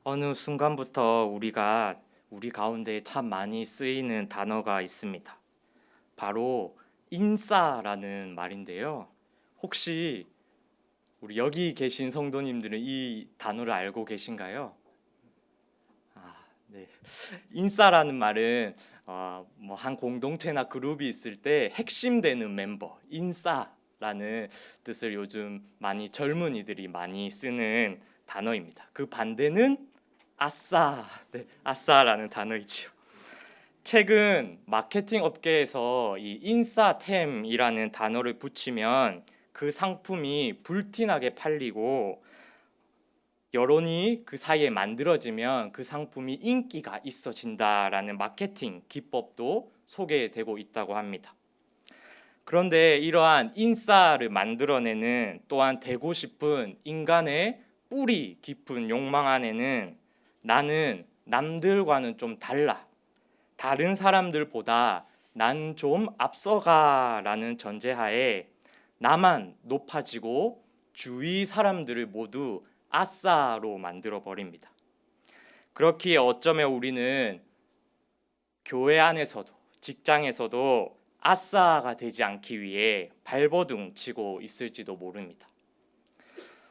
어느 순간부터 우리가 우리 가운데 참 많이 쓰이는 단어가 있습니다. 바로 인싸라는 말인데요. 혹시 우리 여기 계신 성도님들은 이 단어를 알고 계신가요? 네. 인싸라는 말은 뭐 한 공동체나 그룹이 있을 때 핵심되는 멤버, 인싸라는 뜻을 요즘 많이 젊은이들이 많이 쓰는 단어입니다. 그 반대는 아싸, 네, 아싸라는 단어이지요. 최근 마케팅 업계에서 이 인싸템이라는 단어를 붙이면 그 상품이 불티나게 팔리고 여론이 그 사이에 만들어지면 그 상품이 인기가 있어진다라는 마케팅 기법도 소개되고 있다고 합니다. 그런데 이러한 인싸를 만들어내는 또한 되고 싶은 인간의 뿌리 깊은 욕망 안에는 나는 남들과는 좀 달라, 다른 사람들보다 난 좀 앞서가라는 전제하에 나만 높아지고 주위 사람들을 모두 아싸로 만들어 버립니다. 그렇기에 어쩌면 우리는 교회 안에서도 직장에서도 아싸가 되지 않기 위해 발버둥 치고 있을지도 모릅니다.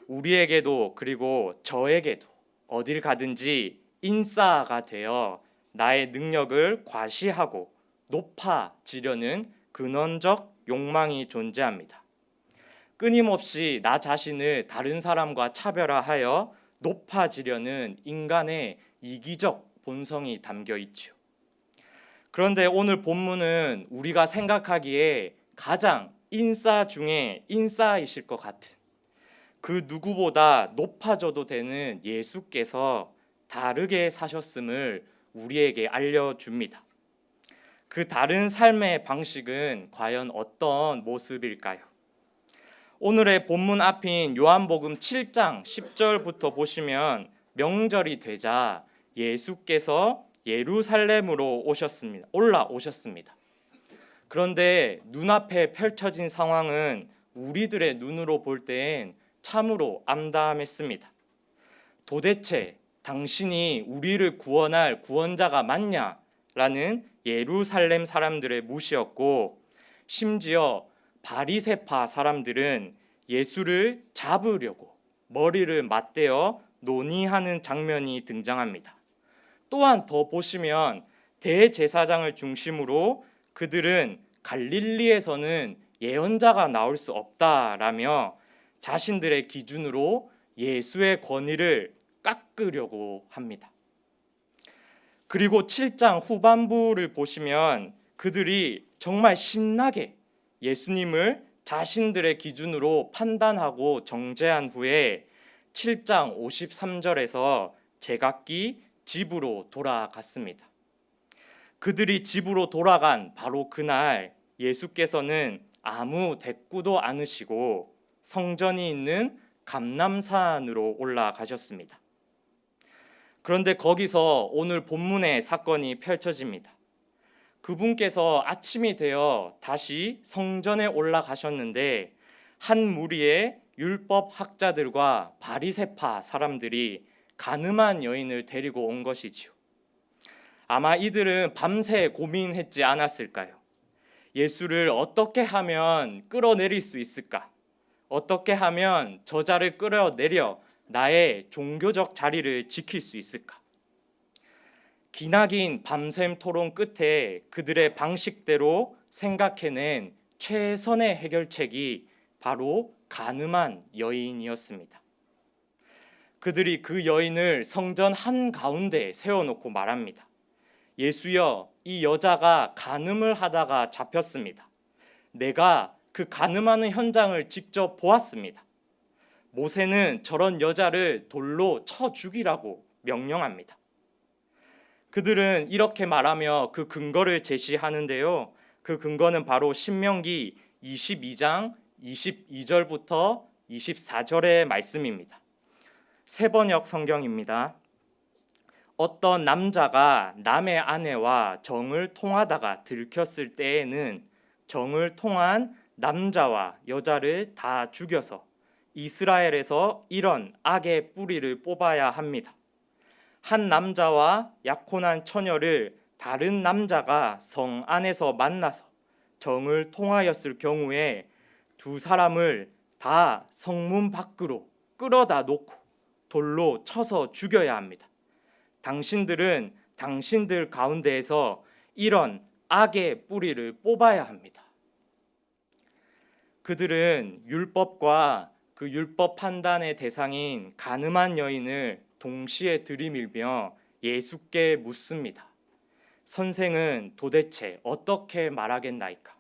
우리에게도 그리고 저에게도 어딜 가든지 인싸가 되어 나의 능력을 과시하고 높아지려는 근원적 욕망이 존재합니다. 끊임없이 나 자신을 다른 사람과 차별화하여 높아지려는 인간의 이기적 본성이 담겨 있죠. 그런데 오늘 본문은 우리가 생각하기에 가장 인싸 중에 인싸이실 것 같은 그 누구보다 높아져도 되는 예수께서 다르게 사셨음을 우리에게 알려줍니다. 그 다른 삶의 방식은 과연 어떤 모습일까요? 오늘의 본문 앞인 요한복음 7장 10절부터 보시면 명절이 되자 예수께서 예루살렘으로 올라오셨습니다. 그런데 눈앞에 펼쳐진 상황은 우리들의 눈으로 볼 때엔 참으로 암담했습니다. 도대체 당신이 우리를 구원할 구원자가 맞냐? 라는 예루살렘 사람들의 무시였고, 심지어 바리새파 사람들은 예수를 잡으려고 머리를 맞대어 논의하는 장면이 등장합니다. 또한 더 보시면 대제사장을 중심으로 그들은 갈릴리에서는 예언자가 나올 수 없다라며 자신들의 기준으로 예수의 권위를 깎으려고 합니다. 그리고 7장 후반부를 보시면 그들이 정말 신나게 예수님을 자신들의 기준으로 판단하고 정죄한 후에 7장 53절에서 제각기 집으로 돌아갔습니다. 그들이 집으로 돌아간 바로 그날 예수께서는 아무 대꾸도 않으시고 성전이 있는 감람산으로 올라가셨습니다. 그런데 거기서 오늘 본문의 사건이 펼쳐집니다. 그분께서 아침이 되어 다시 성전에 올라가셨는데 한 무리의 율법 학자들과 바리새파 사람들이 간음한 여인을 데리고 온 것이지요. 아마 이들은 밤새 고민했지 않았을까요? 예수를 어떻게 하면 끌어내릴 수 있을까? 어떻게 하면 저자를 끌어내려 나의 종교적 자리를 지킬 수 있을까? 기나긴 밤샘 토론 끝에 그들의 방식대로 생각해낸 최선의 해결책이 바로 간음한 여인이었습니다. 그들이 그 여인을 성전 한가운데 세워놓고 말합니다. 예수여, 이 여자가 간음을 하다가 잡혔습니다. 내가 그 간음하는 현장을 직접 보았습니다. 모세는 저런 여자를 돌로 쳐 죽이라고 명령합니다. 그들은 이렇게 말하며 그 근거를 제시하는데요. 그 근거는 바로 신명기 22장 22절부터 24절의 말씀입니다. 세번역 성경입니다. 어떤 남자가 남의 아내와 정을 통하다가 들켰을 때에는 정을 통한 남자와 여자를 다 죽여서 이스라엘에서 이런 악의 뿌리를 뽑아야 합니다. 한 남자와 약혼한 처녀를 다른 남자가 성 안에서 만나서 정을 통하였을 경우에 두 사람을 다 성문 밖으로 끌어다 놓고 돌로 쳐서 죽여야 합니다. 당신들은 당신들 가운데에서 이런 악의 뿌리를 뽑아야 합니다. 그들은 율법과 그 율법 판단의 대상인 간음한 여인을 동시에 들이밀며 예수께 묻습니다. 선생은 도대체 어떻게 말하겠나이까?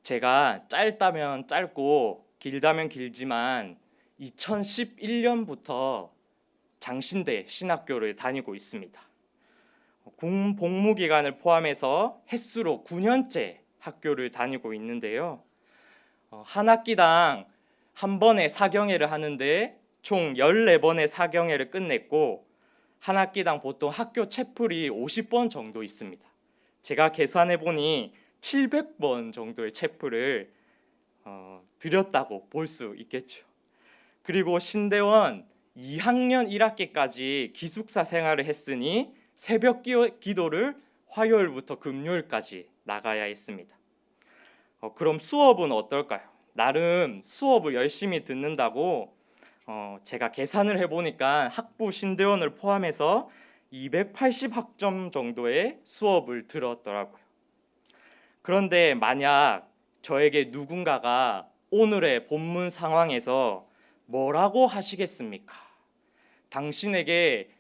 제가 짧다면 짧고 길다면 길지만 2011년부터 장신대 신학교를 다니고 있습니다. 군 복무 기간을 포함해서 횟수로 9년째 학교를 다니고 있는데요. 한 학기당 한 번에 사경회를 하는데 총 14번의 사경회를 끝냈고 한 학기당 보통 학교 채플이 50번 정도 있습니다. 제가 계산해 보니 700번 정도의 채플을 드렸다고 볼 수 있겠죠. 그리고 신대원 2학년 1학기까지 기숙사 생활을 했으니 새벽 기도를 화요일부터 금요일까지 나가야 했습니다. 그럼 수업은 어떨까요? 나름 수업을 열심히 듣는다고 제가 계산을 해보니까 학부 신대원을 포함해서 280학점 정도의 수업을 들었더라고요. 그런데 만약 저에게 누군가가 오늘의 본문 상황에서 뭐라고 하시겠습니까? 당신에게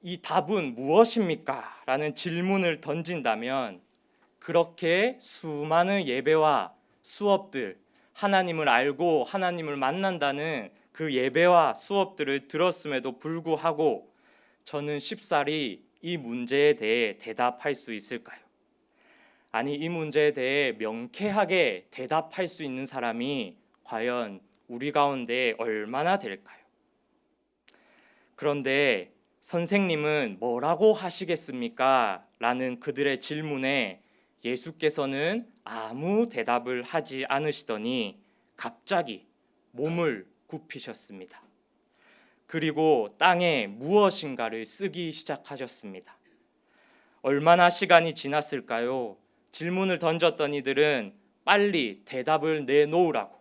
이 답은 무엇입니까? 라는 질문을 던진다면 그렇게 수많은 예배와 수업들, 하나님을 알고 하나님을 만난다는 그 예배와 수업들을 들었음에도 불구하고 저는 쉽사리 이 문제에 대해 대답할 수 있을까요? 아니, 이 문제에 대해 명쾌하게 대답할 수 있는 사람이 과연 우리 가운데 얼마나 될까요? 그런데 선생님은 뭐라고 하시겠습니까? 라는 그들의 질문에 예수께서는 아무 대답을 하지 않으시더니 갑자기 몸을 굽히셨습니다. 그리고 땅에 무엇인가를 쓰기 시작하셨습니다. 얼마나 시간이 지났을까요? 질문을 던졌던 이들은 빨리 대답을 내놓으라고,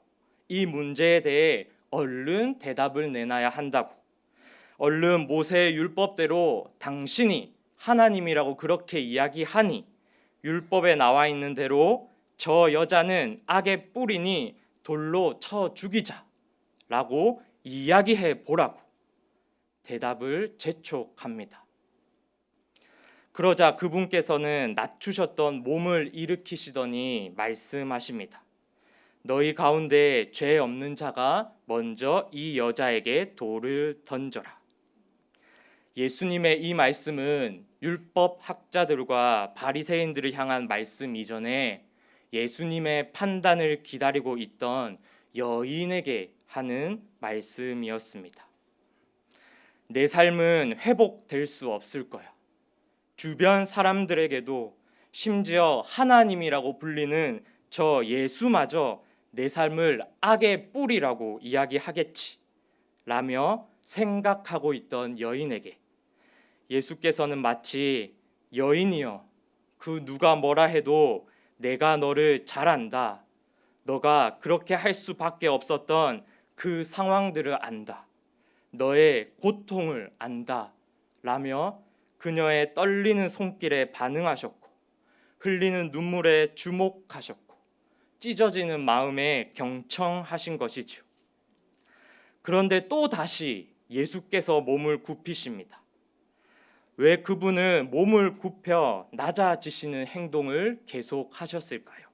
이 문제에 대해 얼른 대답을 내놔야 한다고, 얼른 모세의 율법대로 당신이 하나님이라고 그렇게 이야기하니 율법에 나와 있는 대로 저 여자는 악의 뿌리니 돌로 쳐 죽이자라고 이야기해 보라고 대답을 재촉합니다. 그러자 그분께서는 낮추셨던 몸을 일으키시더니 말씀하십니다. 너희 가운데 죄 없는 자가 먼저 이 여자에게 돌을 던져라. 예수님의 이 말씀은 율법 학자들과 바리새인들을 향한 말씀 이전에 예수님의 판단을 기다리고 있던 여인에게 하는 말씀이었습니다. 내 삶은 회복될 수 없을 거야. 주변 사람들에게도 심지어 하나님이라고 불리는 저 예수마저 내 삶을 악의 뿌리라고 이야기하겠지 라며 생각하고 있던 여인에게 예수께서는 마치 여인이여, 그 누가 뭐라 해도 내가 너를 잘 안다. 너가 그렇게 할 수밖에 없었던 그 상황들을 안다. 너의 고통을 안다. 라며 그녀의 떨리는 손길에 반응하셨고 흘리는 눈물에 주목하셨고 찢어지는 마음에 경청하신 것이죠. 그런데 또 다시 예수께서 몸을 굽히십니다. 왜 그분은 몸을 굽혀 낮아지시는 행동을 계속하셨을까요?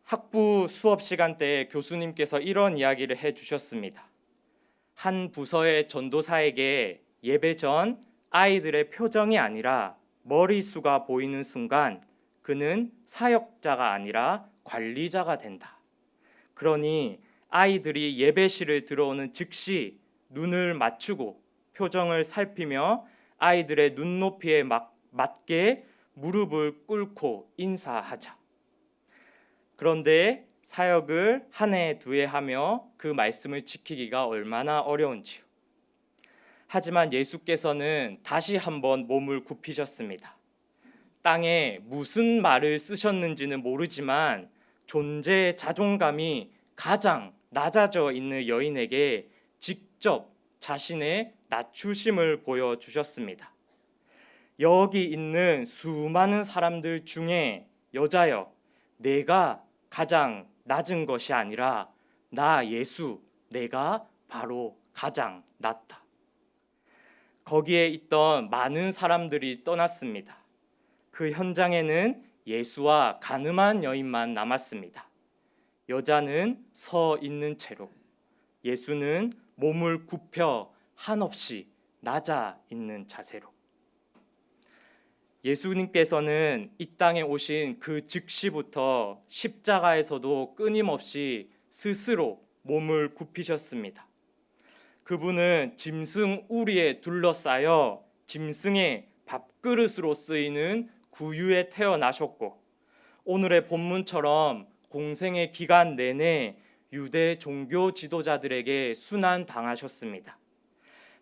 학부 수업 시간 때 교수님께서 이런 이야기를 해주셨습니다. 한 부서의 전도사에게 예배 전 아이들의 표정이 아니라 머리수가 보이는 순간 그는 사역자가 아니라 관리자가 된다. 그러니 아이들이 예배실을 들어오는 즉시 눈을 맞추고 표정을 살피며 아이들의 눈높이에 맞게 무릎을 꿇고 인사하자. 그런데 사역을 한 해 두 해 하며 그 말씀을 지키기가 얼마나 어려운지요. 하지만 예수께서는 다시 한번 몸을 굽히셨습니다. 땅에 무슨 말을 쓰셨는지는 모르지만 존재의 자존감이 가장 낮아져 있는 여인에게 직접 자신의 낮추심을 보여주셨습니다. 여기 있는 수많은 사람들 중에 여자여, 내가 가장 낮은 것이 아니라 나 예수, 내가 바로 가장 낮다. 거기에 있던 많은 사람들이 떠났습니다. 그 현장에는 예수와 가늠한 여인만 남았습니다. 여자는 서 있는 채로, 예수는 몸을 굽혀 한없이 낮아 있는 자세로. 예수님께서는 이 땅에 오신 그 즉시부터 십자가에서도 끊임없이 스스로 몸을 굽히셨습니다. 그분은 짐승 우리에 둘러싸여 짐승의 밥그릇으로 쓰이는 구유에 태어나셨고, 오늘의 본문처럼 공생의 기간 내내 유대 종교 지도자들에게 순환당하셨습니다.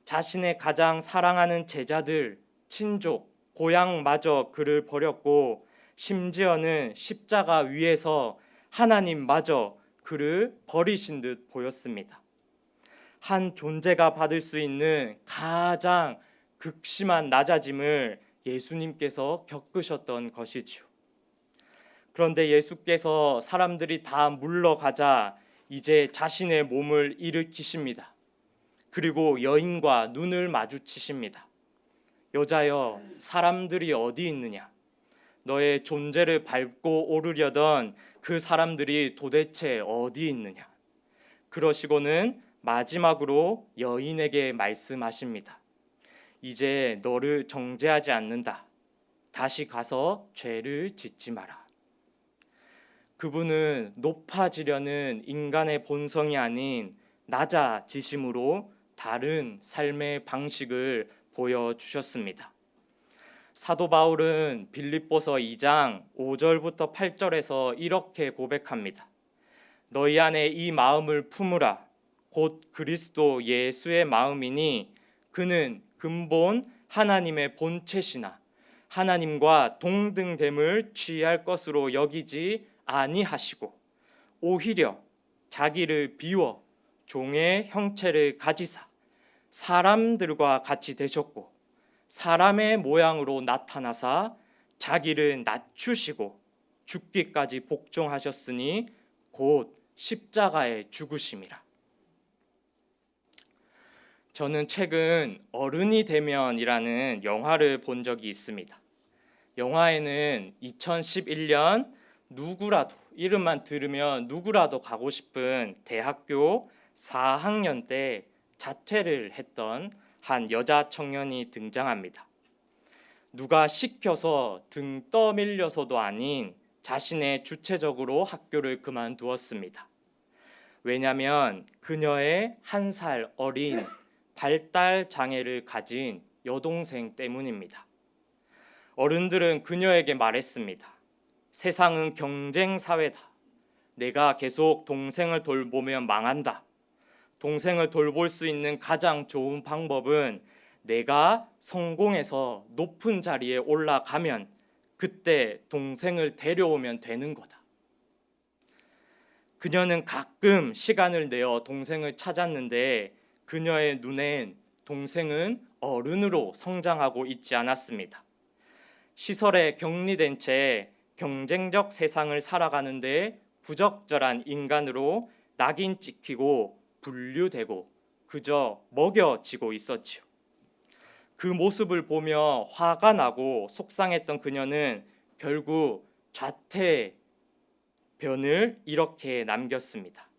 자신의 가장 사랑하는 제자들, 친족, 고향마저 그를 버렸고, 심지어는 십자가 위에서 하나님마저 그를 버리신 듯 보였습니다. 한 존재가 받을 수 있는 가장 극심한 낮아짐을 예수님께서 겪으셨던 것이죠. 그런데 예수께서 사람들이 다 물러가자 이제 자신의 몸을 일으키십니다. 그리고 여인과 눈을 마주치십니다. 여자여, 사람들이 어디 있느냐? 너의 존재를 밟고 오르려던 그 사람들이 도대체 어디 있느냐? 그러시고는 마지막으로 여인에게 말씀하십니다. 이제 너를 정죄하지 않는다. 다시 가서 죄를 짓지 마라. 그분은 높아지려는 인간의 본성이 아닌 낮아지심으로 다른 삶의 방식을 보여주셨습니다. 사도 바울은 빌립보서 2장 5절부터 8절에서 이렇게 고백합니다. 너희 안에 이 마음을 품으라. 곧 그리스도 예수의 마음이니 그는 근본 하나님의 본체시나 하나님과 동등됨을 취할 것으로 여기지 아니하시고 오히려 자기를 비워 종의 형체를 가지사 사람들과 같이 되셨고 사람의 모양으로 나타나사 자기를 낮추시고 죽기까지 복종하셨으니 곧 십자가에 죽으심이라. 저는 최근 어른이 되면이라는 영화를 본 적이 있습니다. 영화에는 2011년 누구라도 이름만 들으면 누구라도 가고 싶은 대학교 4학년 때 자퇴를 했던 한 여자 청년이 등장합니다. 누가 시켜서 등 떠밀려서도 아닌 자신의 주체적으로 학교를 그만두었습니다. 왜냐하면 그녀의 1살 어린 발달 장애를 가진 여동생 때문입니다. 어른들은 그녀에게 말했습니다. 세상은 경쟁 사회다. 내가 계속 동생을 돌보면 망한다. 동생을 돌볼 수 있는 가장 좋은 방법은 내가 성공해서 높은 자리에 올라가면 그때 동생을 데려오면 되는 거다. 그녀는 가끔 시간을 내어 동생을 찾았는데 그녀의 눈엔 동생은 어른으로 성장하고 있지 않았습니다. 시설에 격리된 채 경쟁적 세상을 살아가는데 부적절한 인간으로 낙인 찍히고 분류되고 그저 먹여지고 있었지요. 그 모습을 보며 화가 나고 속상했던 그녀는 결국 좌퇴 변을 이렇게 남겼습니다.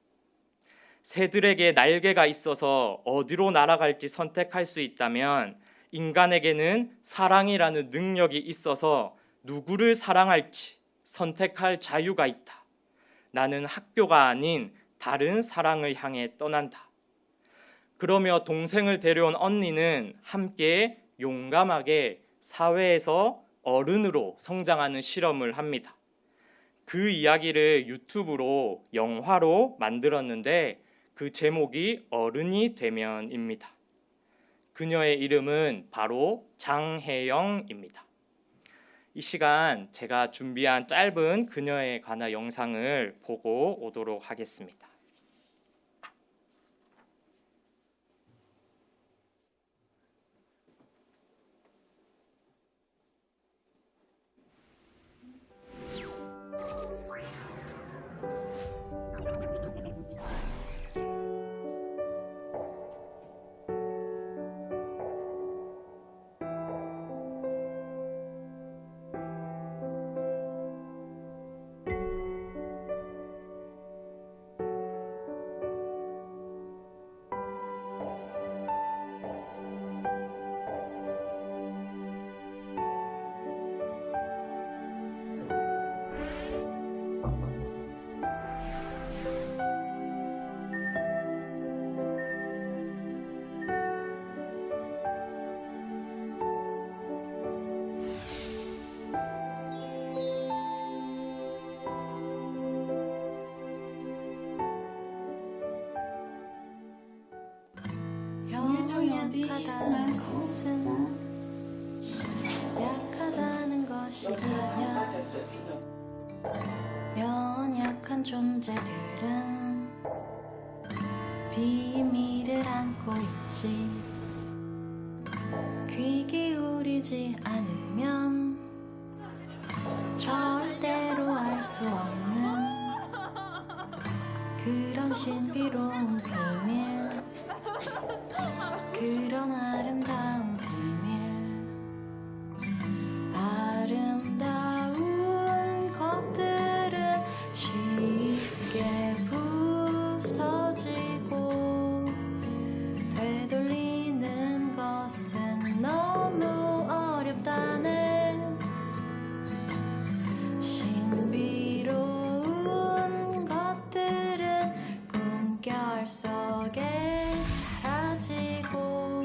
새들에게 날개가 있어서 어디로 날아갈지 선택할 수 있다면 인간에게는 사랑이라는 능력이 있어서 누구를 사랑할지 선택할 자유가 있다. 나는 학교가 아닌 다른 사랑을 향해 떠난다. 그러며 동생을 데려온 언니는 함께 용감하게 사회에서 어른으로 성장하는 실험을 합니다. 그 이야기를 유튜브로 영화로 만들었는데 그 제목이 어른이 되면입니다. 그녀의 이름은 바로 장혜영입니다. 이 시간 제가 준비한 짧은 그녀에 관한 영상을 보고 오도록 하겠습니다. 약하다는 것은 약하다는 것이 아니야. 연약한 존재들은 비밀을 안고 있지. 귀 기울이지 않으면 절대로 알 수 없는 그런 신비로운 비밀, 그런 아름다운 비밀. 아름다운 것들은 쉽게 부서지고 되돌리는 것은 너무 어렵다네. 신비로운 것들은 꿈결 속에 사라지고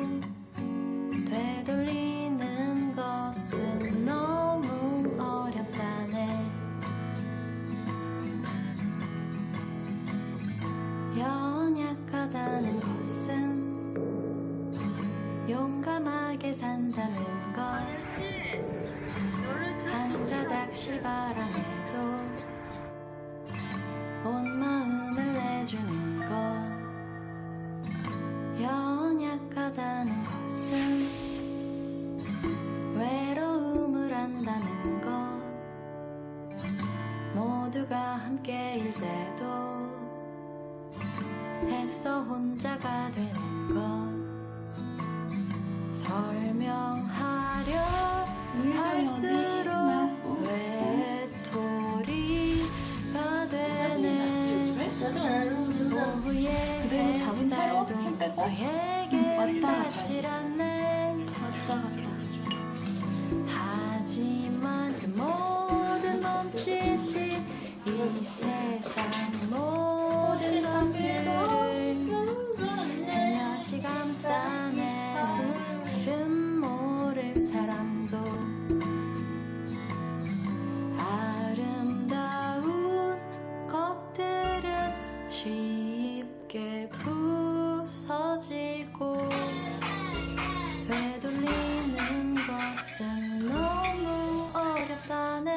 되돌리는 것은 너무 어렵다네. 연약하다는 것은 용감하게 산다는 것. 한 가닥 실바람에도 온 마음을 내주는 것. 연약하다는 것은 외로움을 안다는 것. 모두가 함께일 때도 애써 혼자가 되는 것. 설명하려 할수록 외톨이가 되네. 오후에 햇살도 너에게 닿질 않네. 하지만 그 모든 몸짓이 이 세상 모든 것들을 살며시 감싸네. 이름 모를 사람도 아름다운 것들은 쉽게 부서지고 되돌리는 것은 너무 어렵다네.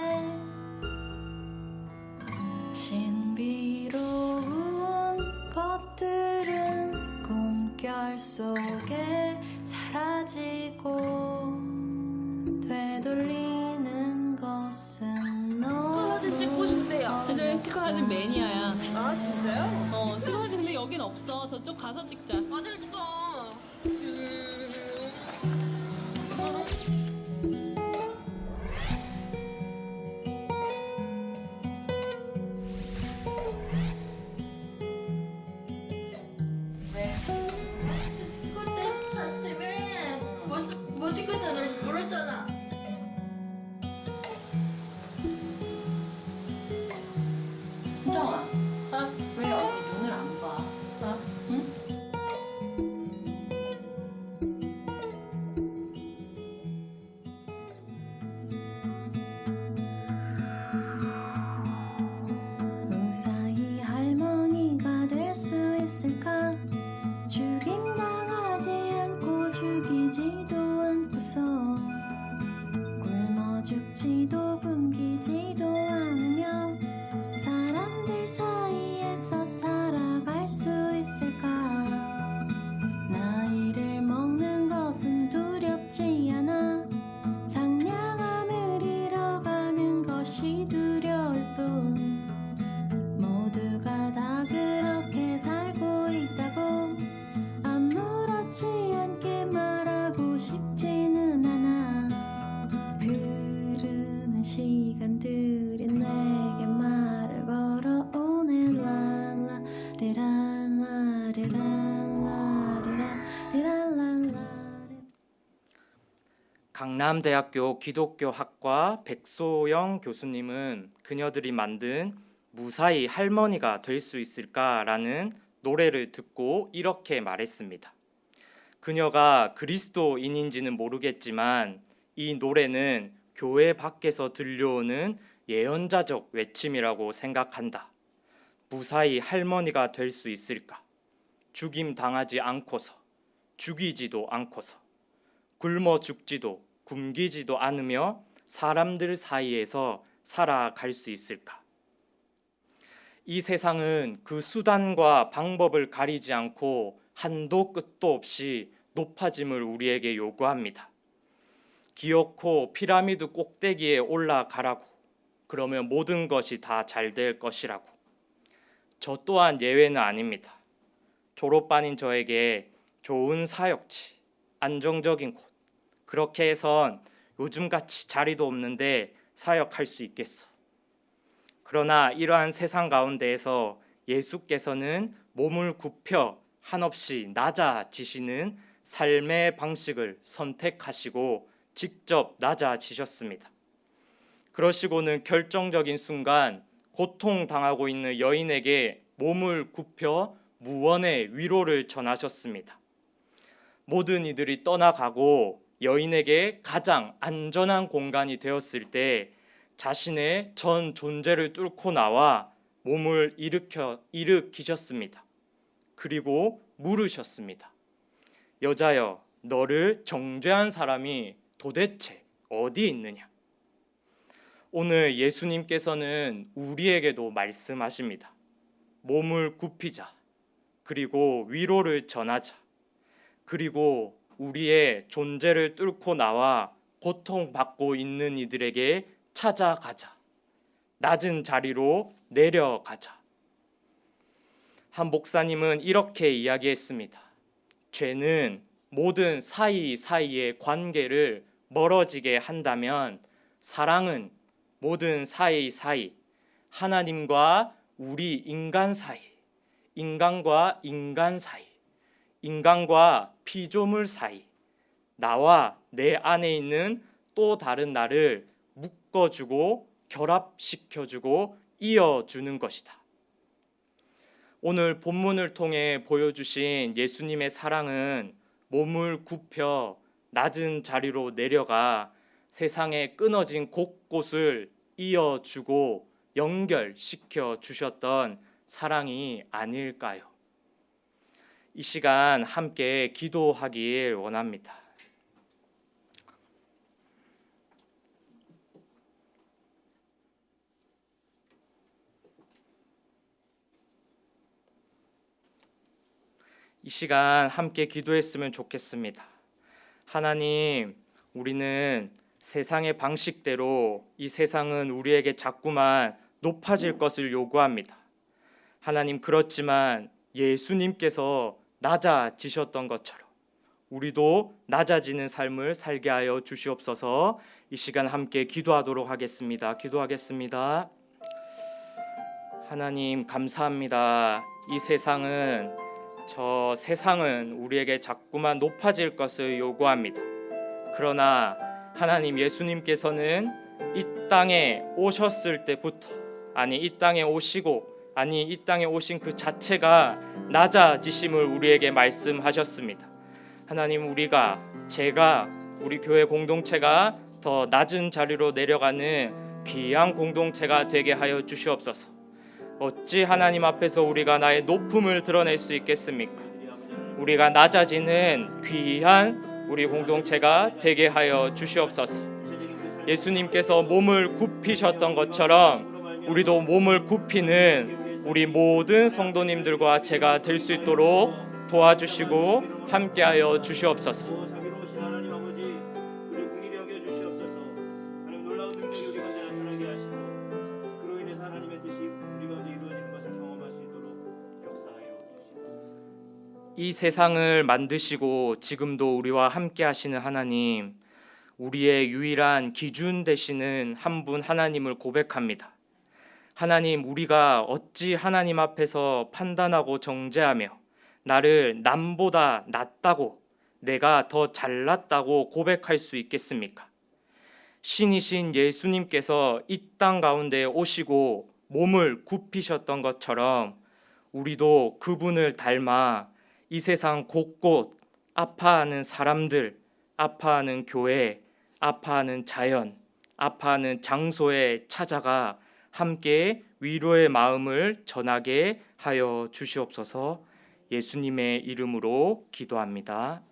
신비로운 것들은 꿈결 속에 사라지고 되돌리는 것은 너무 찍고 싶대요. 저 스티커 사진 매니아야. 아 진짜요? 스티커 사진 근데 여긴 없어. 저쪽 가서 찍자. 맞아요 찍어. 그때 때문에 못 찍었잖아. 울었잖아. 현정아, 왜 언니 눈을 안 봐? 응? 강남대학교 기독교학과 백소영 교수님은 그녀들이 만든 무사히 할머니가 될 수 있을까라는 노래를 듣고 이렇게 말했습니다. 그녀가 그리스도인인지는 모르겠지만 이 노래는 교회 밖에서 들려오는 예언자적 외침이라고 생각한다. 무사히 할머니가 될 수 있을까? 죽임 당하지 않고서, 죽이지도 않고서, 굶어 죽지도 굶기지도 않으며 사람들 사이에서 살아갈 수 있을까? 이 세상은 그 수단과 방법을 가리지 않고 한도 끝도 없이 높아짐을 우리에게 요구합니다. 기어코 피라미드 꼭대기에 올라가라고, 그러면 모든 것이 다 잘 될 것이라고. 저 또한 예외는 아닙니다. 졸업반인 저에게 좋은 사역지, 안정적인 곳, 그렇게 해선 요즘같이 자리도 없는데 사역할 수 있겠어. 그러나 이러한 세상 가운데에서 예수께서는 몸을 굽혀 한없이 낮아지시는 삶의 방식을 선택하시고 직접 낮아지셨습니다. 그러시고는 결정적인 순간 고통당하고 있는 여인에게 몸을 굽혀 무언의 위로를 전하셨습니다. 모든 이들이 떠나가고 여인에게 가장 안전한 공간이 되었을 때 자신의 전 존재를 뚫고 나와 몸을 일으키셨습니다. 그리고 물으셨습니다. 여자여, 너를 정죄한 사람이 도대체 어디 있느냐? 오늘 예수님께서는 우리에게도 말씀하십니다. 몸을 굽히자. 그리고 위로를 전하자. 그리고 우리의 존재를 뚫고 나와 고통받고 있는 이들에게 찾아가자. 낮은 자리로 내려가자. 한 목사님은 이렇게 이야기했습니다. 죄는 모든 사이사이의 관계를 멀어지게 한다면 사랑은 모든 사이사이, 하나님과 우리 인간 사이, 인간과 인간 사이, 인간과 피조물 사이, 나와 내 안에 있는 또 다른 나를 묶어주고 결합시켜주고 이어주는 것이다. 오늘 본문을 통해 보여주신 예수님의 사랑은 몸을 굽혀 낮은 자리로 내려가 세상에 끊어진 곳곳을 이어주고 연결시켜 주셨던 사랑이 아닐까요? 이 시간 함께 기도하길 원합니다. 이 시간 함께 기도했으면 좋겠습니다. 하나님, 우리는 세상의 방식대로 이 세상은 우리에게 자꾸만 높아질 것을 요구합니다. 하나님, 그렇지만 예수님께서 낮아지셨던 것처럼 우리도 낮아지는 삶을 살게 하여 주시옵소서. 이 시간 함께 기도하도록 하겠습니다. 기도하겠습니다. 하나님, 감사합니다. 이 세상은 저 세상은 우리에게 자꾸만 높아질 것을 요구합니다. 그러나 하나님, 예수님께서는 이 땅에 오셨을 때부터, 이 땅에 오시고, 이 땅에 오신 그 자체가 낮아지심을 우리에게 말씀하셨습니다. 하나님, 우리 교회 공동체가 더 낮은 자리로 내려가는 귀한 공동체가 되게 하여 주시옵소서. 어찌 하나님 앞에서 우리가 나의 높음을 드러낼 수 있겠습니까? 우리가 낮아지는 귀한 우리 공동체가 되게 하여 주시옵소서. 예수님께서 몸을 굽히셨던 것처럼 우리도 몸을 굽히는 우리 모든 성도님들과 제가 될 수 있도록 도와주시고 함께하여 주시옵소서. 이 세상을 만드시고 지금도 우리와 함께 하시는 하나님, 우리의 유일한 기준 되시는 한 분 하나님을 고백합니다. 하나님, 우리가 어찌 하나님 앞에서 판단하고 정죄하며 나를 남보다 낫다고 내가 더 잘났다고 고백할 수 있겠습니까? 신이신 예수님께서 이 땅 가운데 오시고 몸을 굽히셨던 것처럼 우리도 그분을 닮아 이 세상 곳곳 아파하는 사람들, 아파하는 교회, 아파하는 자연, 아파하는 장소에 찾아가 함께 위로의 마음을 전하게 하여 주시옵소서. 예수님의 이름으로 기도합니다.